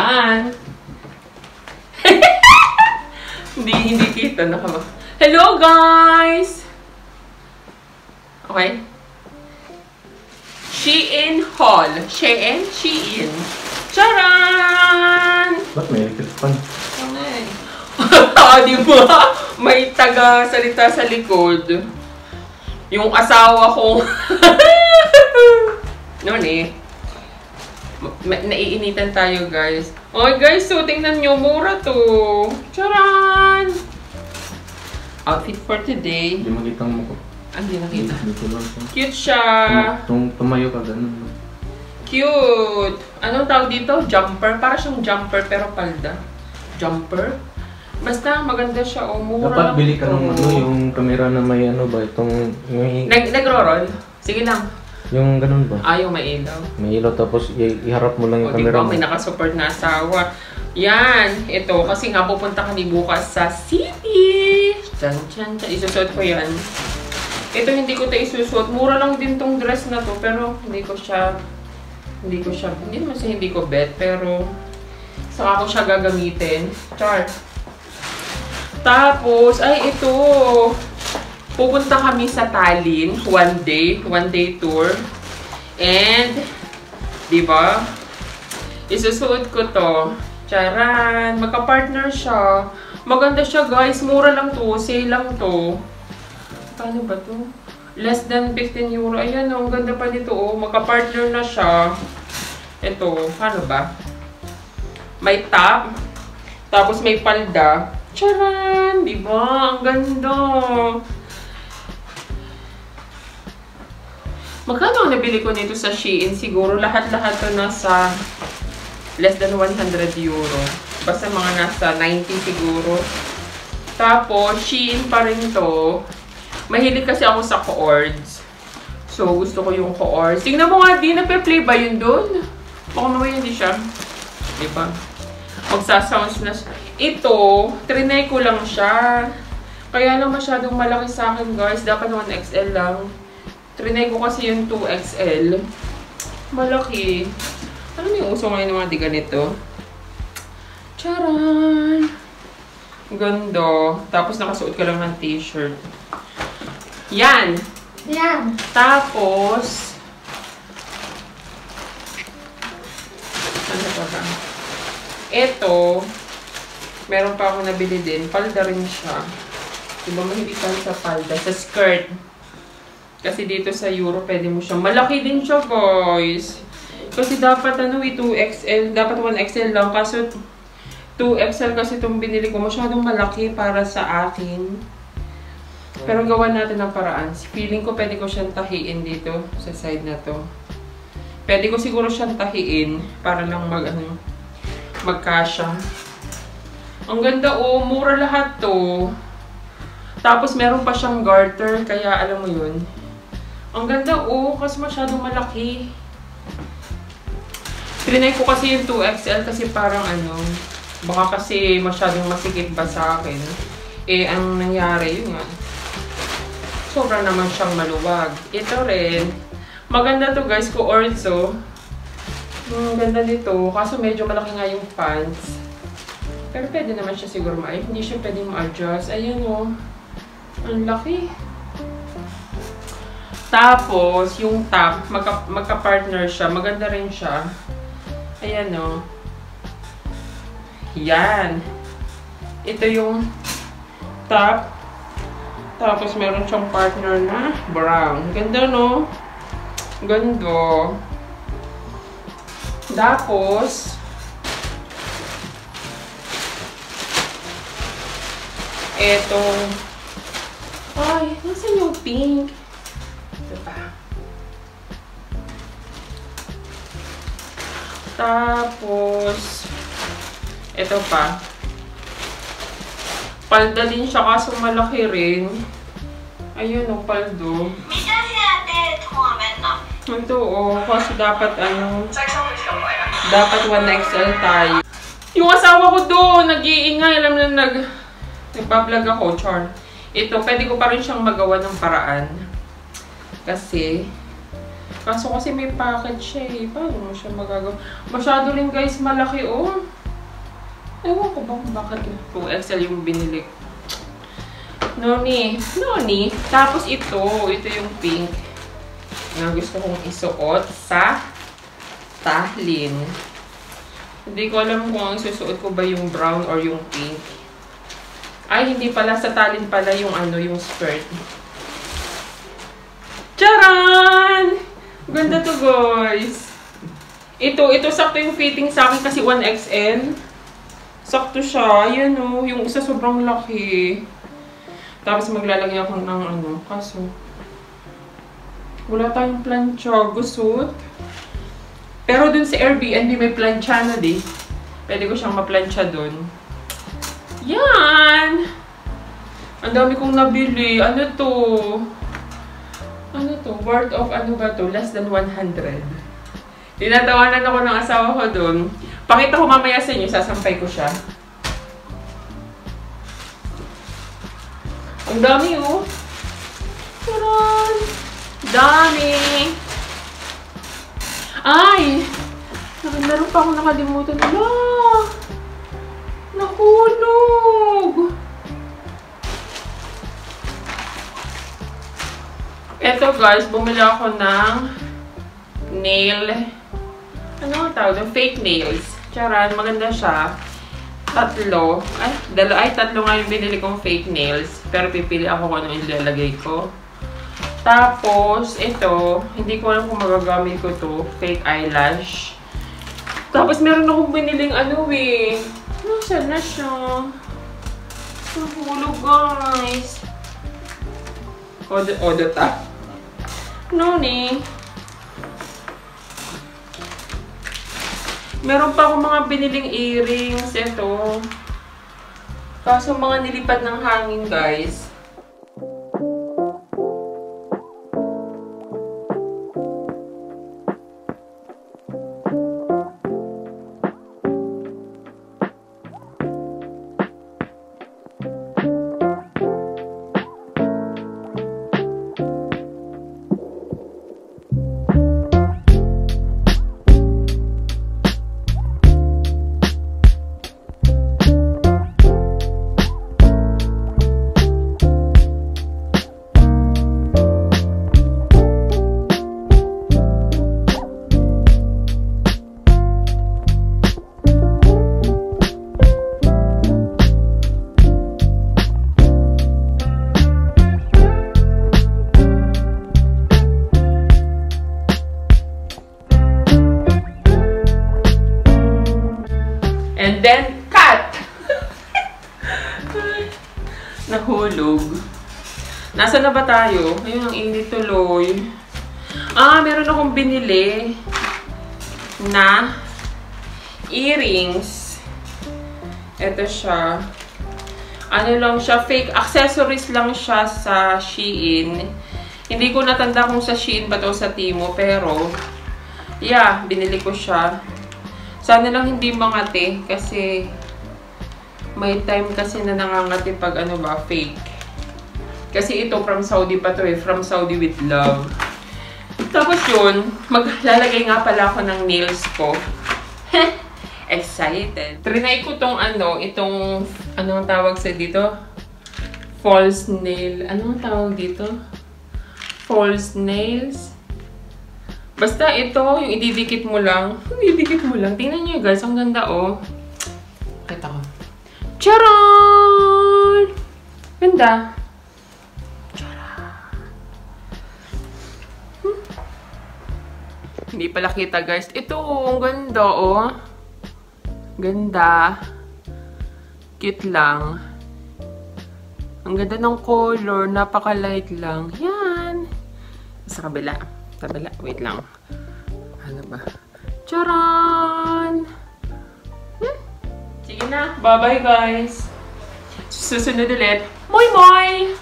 Yan. hindi kita. Hello, guys! Okay. Shein haul. Shein? Charan! Ba't may electric fan? Di ba? May taga-salita sa likod. Yung asawa ko. Noon eh. Naiinitan tayo, guys. Okay, guys. So, tingnan nyo. Mura to. Charan! Outfit for today. Hindi makita mo ko. Hindi nakita. Dito lang siya. Cute siya. Tumayo ka ganun. Cute. Anong tawag dito? Jumper. Para siyang jumper pero palda. Jumper. Basta maganda siya. O, mura dapat lang bili ka ito. ng yung camera na may ba? Itong... Nagro-roll? Sige lang. Yung ganun ba? Yung may ilaw. May ilaw tapos iharap mo lang yung camera Diba? mo. May nakasupport na asawa. Yan. Ito. Kasi nga pupunta kami bukas sa city. Chan. Isusot ko yan. Ito hindi ko ito isusot. Mura lang din tong dress na to. Pero hindi naman siya hindi ko bet. Pero saka ko siya gagamitin. Char. Tapos, ito. Pupunta kami sa Tallinn. One day tour. And, diba? Isusuot ko to. Charan! Magka-partner siya. Maganda siya, guys. Mura lang to. Sale lang to. Paano ba to? Less than 15 euro. Ayan, ang ganda pa nito. Magka-partner na siya. Ito. Paano ba? May top. Tapos may palda. Charan! Diba? Ang ganda. Magkano ang nabili ko nito sa Shein? Siguro lahat-lahat to nasa less than 100 euro. Basta mga nasa 90 siguro. Tapos, Shein pa rin to. Mahilig kasi ako sa cords. So, gusto ko yung cords. Tingnan mo nga, di nape-play ba yun doon? Baka naman hindi siya. Diba? Magsasounds na siya. Ito, trinay ko lang siya. Kaya lang masyadong malaki sa akin, guys. Dapat 1XL lang. Trinay ko kasi yung 2XL. Malaki. Ano yung uso ngayon ng mga di ganito? Charan! Ganda. Tapos nakasuot ka lang ng t-shirt. Yan! Yan! Tapos... ano pa ba? Ito, meron pa akong nabili din. Palda rin siya. Diba mahilig tayo sa palda? Sa skirt. Kasi dito sa Euro, pwede mo siya. Malaki din siya, guys. Kasi dapat, 2XL. Dapat 1XL lang. Kaso, 2XL kasi itong binili ko. Masyadong malaki para sa akin. Pero gawa natin ng paraan. Feeling ko, pwede ko siyang tahiin dito. Sa side na to. Pwede ko siguro siyang tahiin. Para lang magkasya. Ang ganda, mura lahat to. Tapos, meron pa siyang garter. Kaya, alam mo yun. Ang ganda, kasi masyadong malaki. Trinay ko kasi yung 2XL kasi parang baka kasi masyadong masikip ba sa akin. Ang nangyari, yun nga. Sobra naman siyang maluwag. Ito rin. Maganda to, guys, ko orzo. Ang ganda nito. Kaso medyo malaki nga yung pants. Pero pwede naman siya siguro hindi siya pwede ma-adjust. Ayan, ang laki. Tapos, yung top, magka-partner siya. Maganda rin siya. Ayan, Yan. Ito yung top. Tapos, meron siyang partner na brown. Ganda, no? Ganda. Tapos, eto. Ay, nasan yung pink? Ito pa. Tapos, ito pa. Palda din siya kaso malaki rin. Ayun, paldo. Ito, kasi dapat dapat 1XL tayo. Yung asawa ko doon, nag-iingay. Alam na nagbablog ako, char. Ito, pwede ko pa rin siyang magawa ng paraan. Kasi, Kaso kasi may package siya eh. Paano mo siya magagawa? Masyado rin guys, malaki oh. Ewan ko ba kung bakit 2XL yung binili. Noni. Tapos ito yung pink na gusto kong isuot sa tahlin. Hindi ko alam kung ang susuot ko ba yung brown or yung pink. Ay, hindi pala. Sa tahlin pala yung yung skirt. Charan! Ganda to guys. Ito sakto yung fitting sa akin kasi 1XL. Sakto siya. Ayan o. Yung isa sobrang laki. Tapos maglalagay ako ng kaso wala tayong plancha. Gusot. Pero dun sa Airbnb may plancha na di. Pwede ko siyang ma-plancha dun. Yan! Ang dami kong nabili. Ano to? Worth of ano ba to? Less than 100. Tinatawanan ako ng asawa ko dun. Pakita ko mamaya sa inyo. Sasampay ko siya. Ang dami oh. Taran! Dami! Ay! Meron pa akong nakalimutan. Nahulog! Eto guys, bumili ako ng nail. Ano ang tawag? Fake nails. Charan, maganda siya. Tatlo nga yung binili kong fake nails. Pero pipili ako kung ano yung ilalagay ko. Tapos, ito, hindi ko alam kung magagamit ko to. Fake eyelash. Tapos, meron akong biniling Nasaan na siya? Nahulog, guys. Odota. Noni. Meron pa akong mga biniling earrings. Ito. Kaso mga nilipad ng hangin, guys. And then, cut! Nahulog. Nasaan na ba tayo? Ayun, ang init tuloy. Meron akong binili na earrings. Ito siya. Ano lang siya, fake accessories lang siya sa Shein. Hindi ko natanda kung sa Shein ba to sa Temu, pero yeah, binili ko siya. Sana lang hindi mangati kasi may time kasi na nangangati pag fake. Kasi ito from Saudi pa to from Saudi with love. Tapos yun, maglalagay nga pala ako ng nails ko. Excited. Trinay ko tong itong, anong tawag sa dito? False nail. Anong tawag dito? False nails. Basta ito, yung ididikit mo lang. Ididikit mo lang. Tingnan nyo guys, ang ganda oh. Kita ko. Charan! Ganda. Charan. Hindi pala kita guys. Ito, ang ganda oh. Ganda. Cute lang. Ang ganda ng color. Napaka-light lang. Yan. Sa kabila. Wait lang. Ano ba? Charan! Sige na. Bye-bye, guys. Susunod ulit. Moy moy!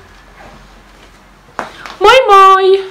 Moy moy!